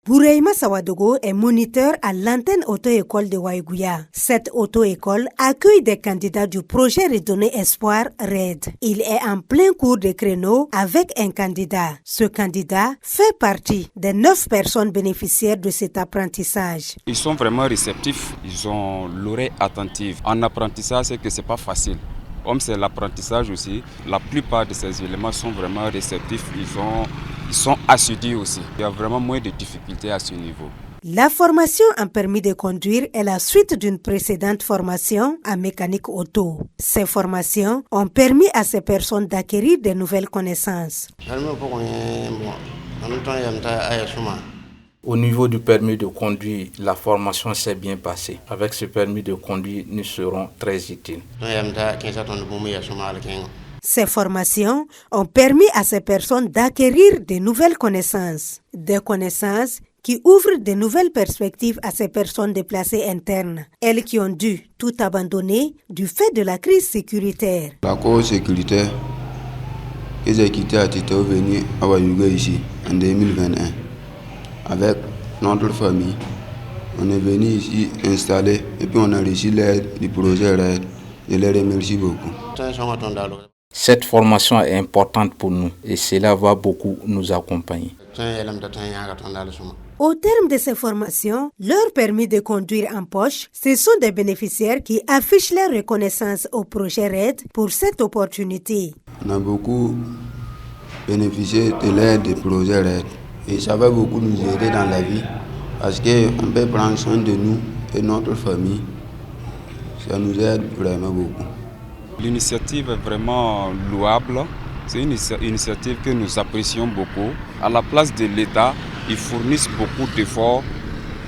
Bouraïma Sawadogo est moniteur à l'antenne auto-école de Waïgouya. Cette auto-école accueille des candidats du projet Redonner Espoir RED. Il est en plein cours de créneau avec un candidat. Ce candidat fait partie des 9 personnes bénéficiaires de cet apprentissage. Ils sont vraiment réceptifs, ils ont l'oreille attentive. En apprentissage, c'est que c'est pas facile. Comme c'est l'apprentissage aussi, la plupart de ces éléments sont vraiment réceptifs, ils sont assidus aussi. Il y a vraiment moins de difficultés à ce niveau. La formation en permis de conduire est la suite d'une précédente formation en mécanique auto. Ces formations ont permis à ces personnes d'acquérir de nouvelles connaissances. Au niveau du permis de conduire, la formation s'est bien passée. Avec ce permis de conduire, nous serons très utiles. Ces formations ont permis à ces personnes d'acquérir de nouvelles connaissances. Des connaissances qui ouvrent de nouvelles perspectives à ces personnes déplacées internes. Elles qui ont dû tout abandonner du fait de la crise sécuritaire. La cause sécuritaire, j'ai quitté à Tito venu à Waïgouya ici en 2021. Avec notre famille, on est venu ici installer et puis on a reçu l'aide du projet RED. Je les remercie beaucoup. Cette formation est importante pour nous et cela va beaucoup nous accompagner. Au terme de ces formations, leur permis de conduire en poche, ce sont des bénéficiaires qui affichent leur reconnaissance au projet RED pour cette opportunité. On a beaucoup bénéficié de l'aide du projet RED et ça va beaucoup nous aider dans la vie parce qu'on peut prendre soin de nous et notre famille. Ça nous aide vraiment beaucoup. L'initiative est vraiment louable. C'est une initiative que nous apprécions beaucoup. À la place de l'État, ils fournissent beaucoup d'efforts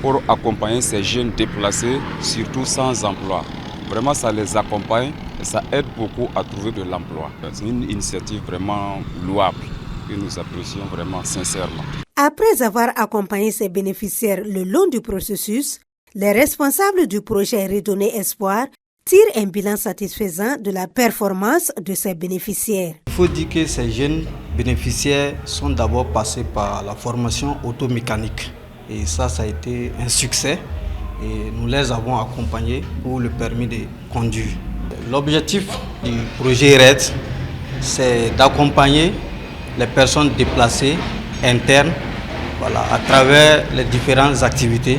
pour accompagner ces jeunes déplacés, surtout sans emploi. Vraiment, ça les accompagne et ça aide beaucoup à trouver de l'emploi. C'est une initiative vraiment louable que nous apprécions vraiment sincèrement. Après avoir accompagné ces bénéficiaires le long du processus, les responsables du projet Redonner Espoir tirent un bilan satisfaisant de la performance de ces bénéficiaires. Il faut dire que ces jeunes bénéficiaires sont d'abord passés par la formation automécanique. Et ça a été un succès. Et nous les avons accompagnés pour le permis de conduire. L'objectif du projet RED, c'est d'accompagner les personnes déplacées internes à travers les différentes activités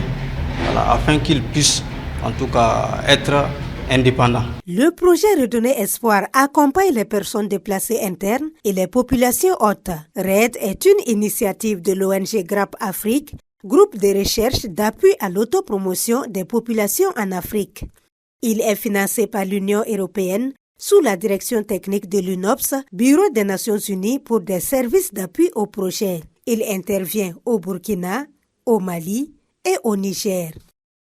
afin qu'ils puissent en tout cas être indépendants. Le projet Redonner Espoir accompagne les personnes déplacées internes et les populations hôtes. RED est une initiative de l'ONG GRAP Afrique, groupe de recherche d'appui à l'autopromotion des populations en Afrique. Il est financé par l'Union européenne sous la direction technique de l'UNOPS, Bureau des Nations Unies pour des services d'appui au projet. Il intervient au Burkina, au Mali et au Niger.